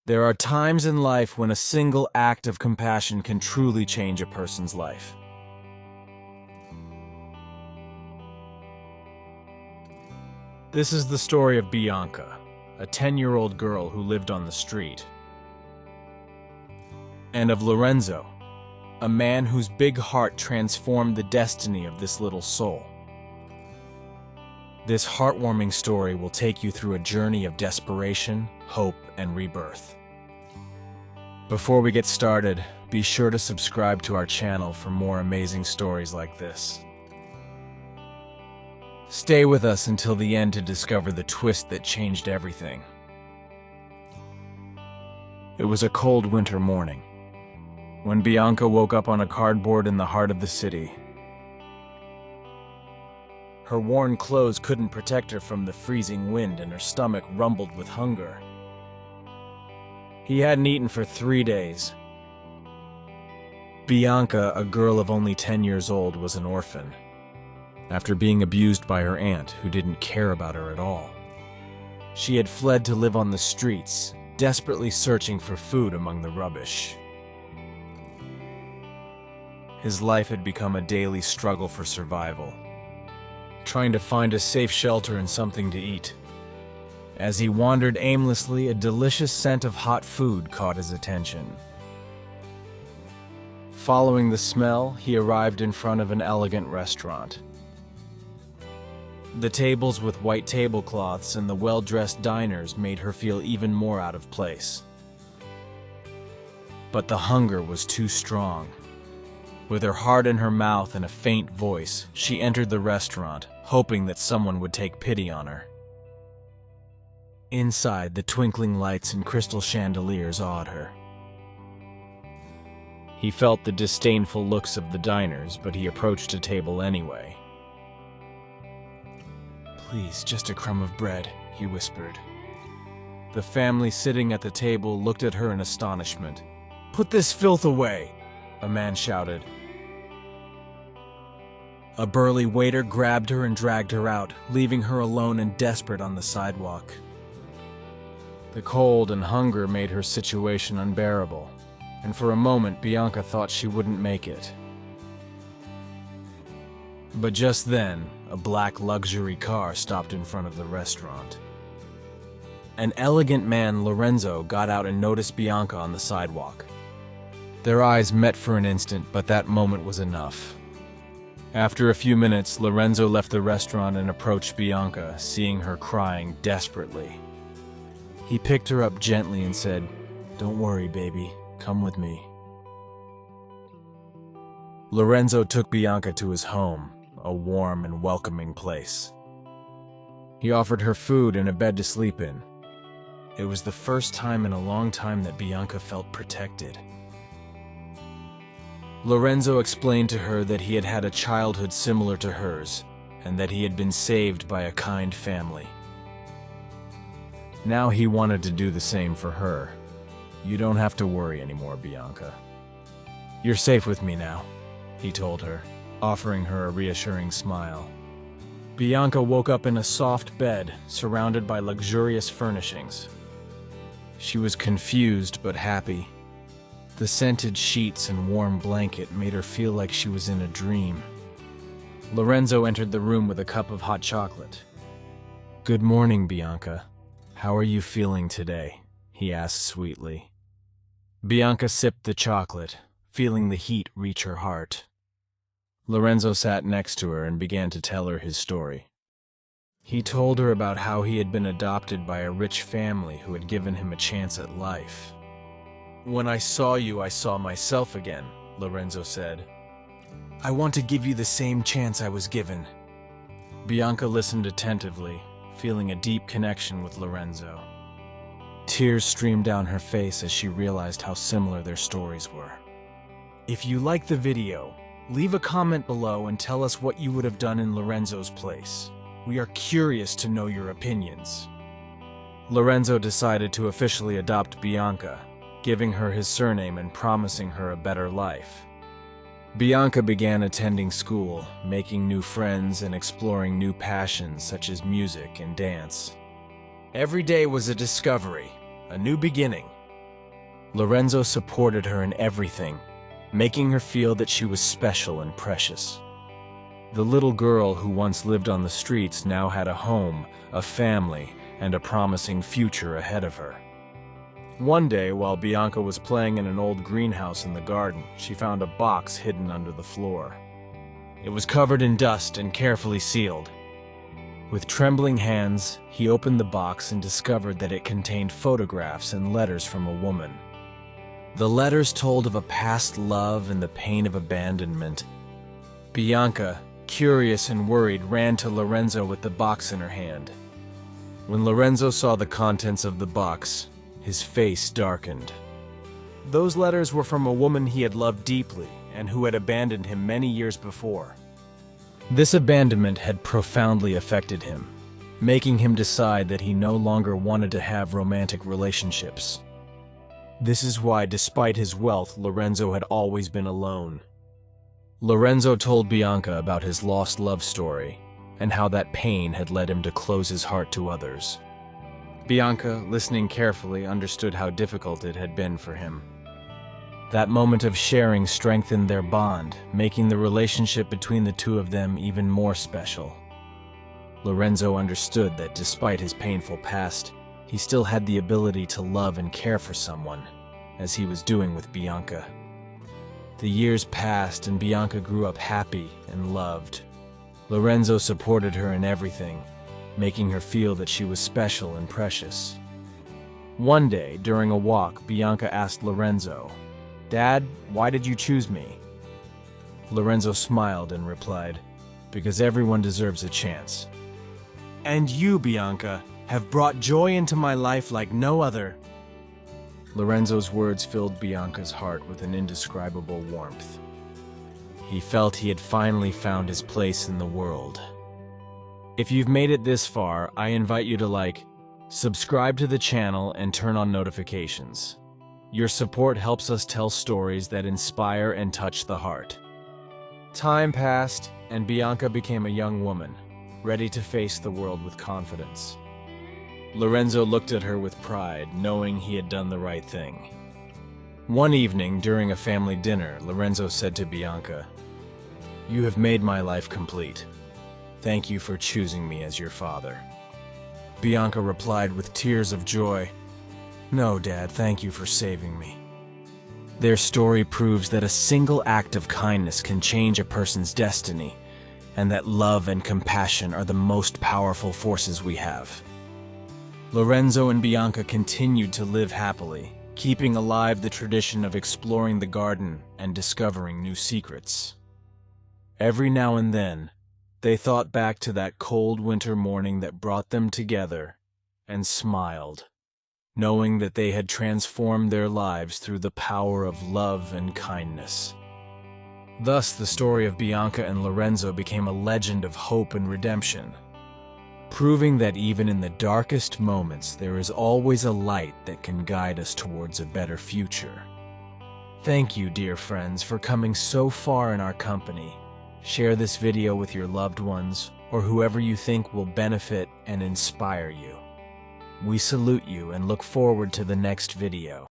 There are times in life when a single act of compassion can truly change a person's life. This is the story of Bianca, a 10-year-old girl who lived on the street, and of Lorenzo, a man whose big heart transformed the destiny of this little soul. This heartwarming story will take you through a journey of desperation, hope, and rebirth. Before we get started, be sure to subscribe to our channel for more amazing stories like this. Stay with us until the end to discover the twist that changed everything. It was a cold winter morning when Bianca woke up on a cardboard in the heart of the city. Her worn clothes couldn't protect her from the freezing wind, and her stomach rumbled with hunger. He hadn't eaten for 3 days. Bianca, a girl of only 10 years old, was an orphan, after being abused by her aunt, who didn't care about her at all. She had fled to live on the streets, desperately searching for food among the rubbish. His life had become a daily struggle for survival, trying to find a safe shelter and something to eat. As he wandered aimlessly, a delicious scent of hot food caught his attention. Following the smell, he arrived in front of an elegant restaurant. The tables with white tablecloths and the well-dressed diners made her feel even more out of place. But the hunger was too strong. With her heart in her mouth and a faint voice, she entered the restaurant, hoping that someone would take pity on her. Inside, the twinkling lights and crystal chandeliers awed her. He felt the disdainful looks of the diners, but he approached a table anyway. "Please, just a crumb of bread," he whispered. The family sitting at the table looked at her in astonishment. "Put this filth away!" a man shouted. A burly waiter grabbed her and dragged her out, leaving her alone and desperate on the sidewalk. The cold and hunger made her situation unbearable, and for a moment Bianca thought she wouldn't make it. But just then, a black luxury car stopped in front of the restaurant. An elegant man, Lorenzo, got out and noticed Bianca on the sidewalk. Their eyes met for an instant, but that moment was enough. After a few minutes, Lorenzo left the restaurant and approached Bianca, seeing her crying desperately. He picked her up gently and said, "Don't worry, baby. Come with me." Lorenzo took Bianca to his home, a warm and welcoming place. He offered her food and a bed to sleep in. It was the first time in a long time that Bianca felt protected. Lorenzo explained to her that he had had a childhood similar to hers, and that he had been saved by a kind family. Now he wanted to do the same for her. "You don't have to worry anymore, Bianca. You're safe with me now," he told her, offering her a reassuring smile. Bianca woke up in a soft bed, surrounded by luxurious furnishings. She was confused but happy. The scented sheets and warm blanket made her feel like she was in a dream. Lorenzo entered the room with a cup of hot chocolate. "Good morning, Bianca. How are you feeling today?" he asked sweetly. Bianca sipped the chocolate, feeling the heat reach her heart. Lorenzo sat next to her and began to tell her his story. He told her about how he had been adopted by a rich family who had given him a chance at life. "When I saw you, I saw myself again," Lorenzo said. "I want to give you the same chance I was given." Bianca listened attentively, feeling a deep connection with Lorenzo. Tears streamed down her face as she realized how similar their stories were. If you liked the video, leave a comment below and tell us what you would have done in Lorenzo's place. We are curious to know your opinions. Lorenzo decided to officially adopt Bianca, giving her his surname and promising her a better life. Bianca began attending school, making new friends and exploring new passions such as music and dance. Every day was a discovery, a new beginning, Lorenzo supported her in everything, making her feel that she was special and precious. The little girl who once lived on the streets now had a home, a family, and a promising future ahead of her. One day, while Bianca was playing in an old greenhouse in the garden, she found a box hidden under the floor. It was covered in dust and carefully sealed. With trembling hands, he opened the box and discovered that it contained photographs and letters from a woman. The letters told of a past love and the pain of abandonment. Bianca, curious and worried, ran to Lorenzo with the box in her hand. When Lorenzo saw the contents of the box, his face darkened. Those letters were from a woman he had loved deeply and who had abandoned him many years before. This abandonment had profoundly affected him, making him decide that he no longer wanted to have romantic relationships. This is why, despite his wealth, Lorenzo had always been alone. Lorenzo told Bianca about his lost love story and how that pain had led him to close his heart to others. Bianca, listening carefully, understood how difficult it had been for him. That moment of sharing strengthened their bond, making the relationship between the two of them even more special. Lorenzo understood that despite his painful past, he still had the ability to love and care for someone, as he was doing with Bianca. The years passed and Bianca grew up happy and loved. Lorenzo supported her in everything, making her feel that she was special and precious. One day, during a walk, Bianca asked Lorenzo, "Dad, why did you choose me?" Lorenzo smiled and replied, "Because everyone deserves a chance. And you, Bianca, have brought joy into my life like no other." Lorenzo's words filled Bianca's heart with an indescribable warmth. He felt he had finally found his place in the world. If you've made it this far, I invite you to like, subscribe to the channel, and turn on notifications. Your support helps us tell stories that inspire and touch the heart. Time passed, and Bianca became a young woman, ready to face the world with confidence. Lorenzo looked at her with pride, knowing he had done the right thing. One evening, during a family dinner, Lorenzo said to Bianca, "You have made my life complete. Thank you for choosing me as your father." Bianca replied with tears of joy, "No, Dad, thank you for saving me." Their story proves that a single act of kindness can change a person's destiny, and that love and compassion are the most powerful forces we have. Lorenzo and Bianca continued to live happily, keeping alive the tradition of exploring the garden and discovering new secrets. Every now and then, they thought back to that cold winter morning that brought them together and smiled, knowing that they had transformed their lives through the power of love and kindness. Thus, the story of Bianca and Lorenzo became a legend of hope and redemption, proving that even in the darkest moments, there is always a light that can guide us towards a better future. Thank you, dear friends, for coming so far in our company. Share this video with your loved ones or whoever you think will benefit and inspire you. We salute you and look forward to the next video.